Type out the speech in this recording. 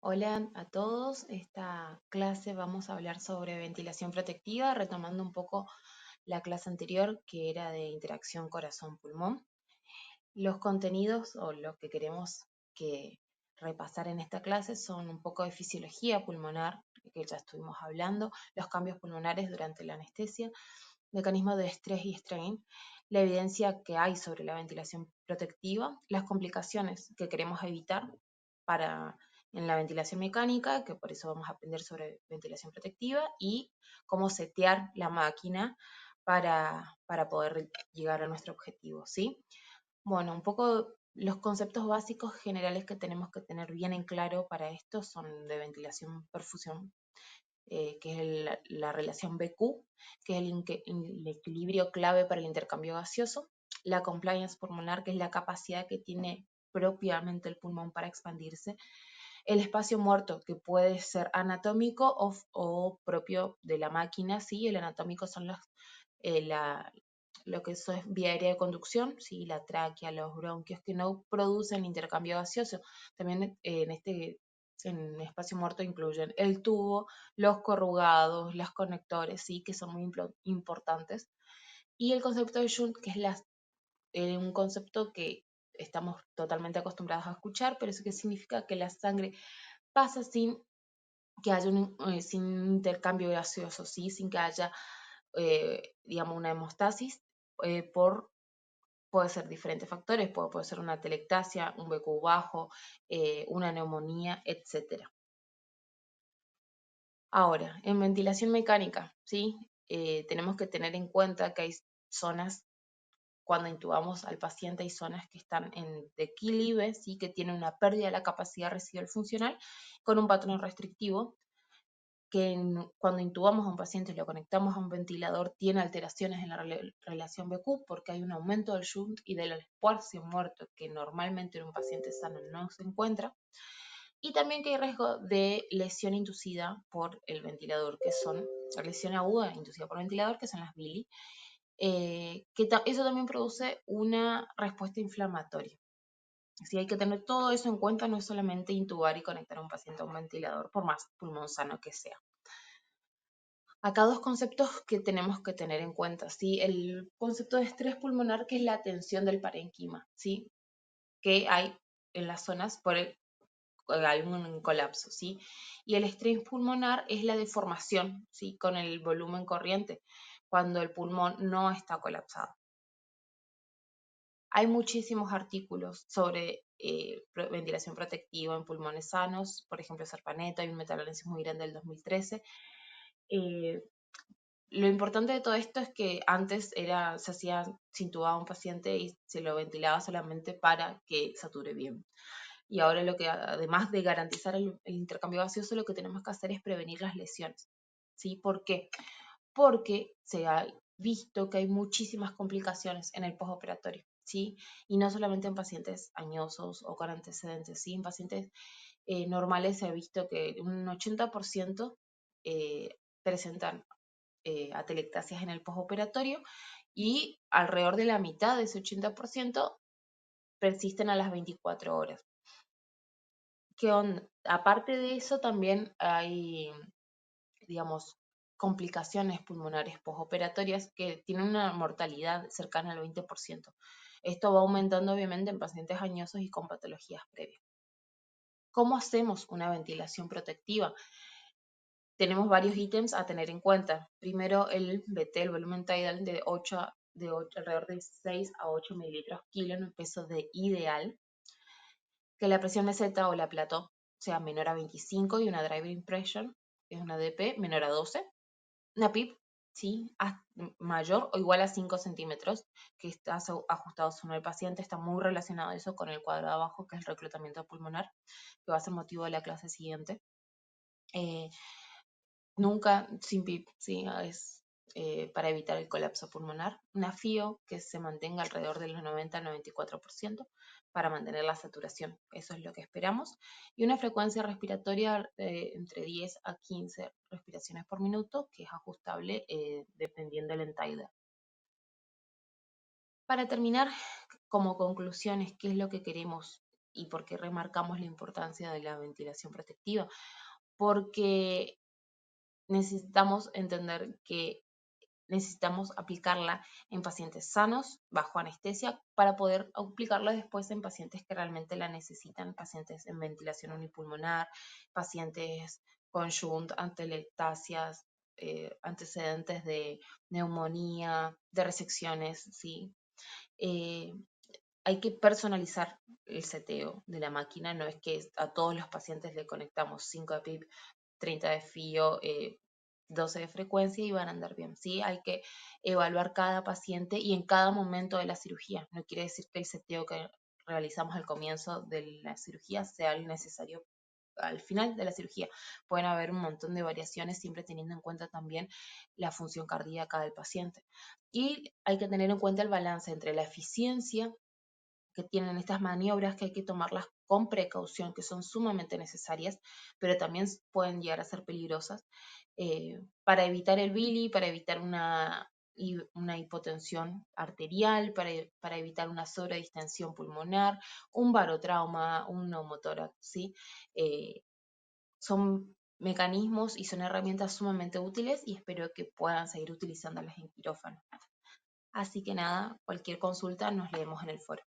Hola a todos, esta clase vamos a hablar sobre ventilación protectiva, retomando un poco la clase anterior que era de interacción corazón-pulmón. Los contenidos o lo que queremos que repasar en esta clase son un poco de fisiología pulmonar, que ya estuvimos hablando, los cambios pulmonares durante la anestesia, mecanismos de estrés y strain, la evidencia que hay sobre la ventilación protectiva, las complicaciones que queremos evitar para en la ventilación mecánica, que por eso vamos a aprender sobre ventilación protectiva, y cómo setear la máquina para poder llegar a nuestro objetivo, ¿sí? Bueno, un poco los conceptos básicos generales que tenemos que tener bien en claro para esto son de ventilación perfusión, que es la relación BQ, que es el equilibrio clave para el intercambio gaseoso, la compliance pulmonar, que es la capacidad que tiene propiamente el pulmón para expandirse, el espacio muerto, que puede ser anatómico o propio de la máquina, ¿sí? El anatómico son lo que eso es vía aérea de conducción, ¿sí? La tráquea, los bronquios, que no producen intercambio gaseoso. También en espacio muerto incluyen el tubo, los corrugados, los conectores, ¿sí? Que son muy importantes. Y el concepto de shunt, que es un concepto que estamos totalmente acostumbrados a escuchar, pero eso que significa que la sangre pasa sin que haya sin intercambio gaseoso, ¿sí? Sin que haya, digamos, una hemostasis, por, puede ser diferentes factores, puede ser una atelectasia, un BQ bajo, una neumonía, etcétera. Ahora, en ventilación mecánica, ¿sí? Tenemos que tener en cuenta que hay zonas, cuando intubamos al paciente, hay zonas que están en declive, ¿sí? Que tienen una pérdida de la capacidad residual funcional con un patrón restrictivo, que cuando intubamos a un paciente y lo conectamos a un ventilador tiene alteraciones en la relación BQ porque hay un aumento del shunt y del espacio muerto que normalmente en un paciente sano no se encuentra. Y también que hay riesgo de lesión inducida por el ventilador, que son la lesión aguda inducida por el ventilador, que son las BILI, eso también produce una respuesta inflamatoria. Así hay que tener todo eso en cuenta, no es solamente intubar y conectar a un paciente a un ventilador, por más pulmón sano que sea. Acá dos conceptos que tenemos que tener en cuenta, ¿sí? El concepto de estrés pulmonar, que es la tensión del parénquima, ¿sí? Que hay en las zonas por algún colapso, ¿sí? Y el estrés pulmonar es la deformación, ¿sí? Con el volumen corriente, cuando el pulmón no está colapsado. Hay muchísimos artículos sobre ventilación protectiva en pulmones sanos, por ejemplo, Serpaneto, hay un metaanálisis muy grande del 2013. Lo importante de todo esto es que antes se intubaba a un paciente y se lo ventilaba solamente para que sature bien. Y ahora lo que, además de garantizar el intercambio gaseoso, lo que tenemos que hacer es prevenir las lesiones. ¿Sí? ¿Por qué? Porque se ha visto que hay muchísimas complicaciones en el postoperatorio, ¿sí? Y no solamente en pacientes añosos o con antecedentes, ¿sí? En pacientes normales se ha visto que un 80% presentan atelectasias en el postoperatorio y alrededor de la mitad de ese 80% persisten a las 24 horas. ¿Qué onda? Aparte de eso, también hay, digamos, complicaciones pulmonares postoperatorias que tienen una mortalidad cercana al 20%. Esto va aumentando obviamente en pacientes añosos y con patologías previas. ¿Cómo hacemos una ventilación protectiva? Tenemos varios ítems a tener en cuenta. Primero, el BT, el volumen tidal alrededor de 6 a 8 mililitros kilo en un peso de ideal. Que la presión meseta o la plató sea menor a 25 y una driving pressure, que es una DP, menor a 12. Una PIP, ¿sí? Mayor o igual a 5 centímetros, que está ajustado según el paciente. Está muy relacionado eso con el cuadro de abajo, que es el reclutamiento pulmonar, que va a ser motivo de la clase siguiente. Nunca sin PIP, ¿sí? Es para evitar el colapso pulmonar. Una FIO que se mantenga alrededor del 90 al 94% para mantener la saturación. Eso es lo que esperamos. Y una frecuencia respiratoria entre 10 a 15 respiraciones por minuto, que es ajustable dependiendo del entider. Para terminar, como conclusiones, ¿qué es lo que queremos y por qué remarcamos la importancia de la ventilación protectiva, porque necesitamos entender que necesitamos aplicarla en pacientes sanos, bajo anestesia, para poder aplicarla después en pacientes que realmente la necesitan, pacientes en ventilación unipulmonar, pacientes con shunt, atelectasias, antecedentes de neumonía, de resecciones, ¿sí? Eh, Hay que personalizar el seteo de la máquina, no es que a todos los pacientes le conectamos 5 de PIB, 30 de FIO, 12 de frecuencia y van a andar bien, ¿sí? Hay que evaluar cada paciente y en cada momento de la cirugía. No quiere decir que el seteo que realizamos al comienzo de la cirugía sea el necesario al final de la cirugía. Pueden haber un montón de variaciones, siempre teniendo en cuenta también la función cardíaca del paciente. Y hay que tener en cuenta el balance entre la eficiencia que tienen estas maniobras, que hay que tomarlas con precaución, que son sumamente necesarias, pero también pueden llegar a ser peligrosas, para evitar el bili, para evitar una hipotensión arterial, para evitar una sobredistensión pulmonar, un barotrauma, un neumotórax, ¿sí? Son mecanismos y son herramientas sumamente útiles y espero que puedan seguir utilizándolas en quirófano. Así que nada, cualquier consulta nos leemos en el foro.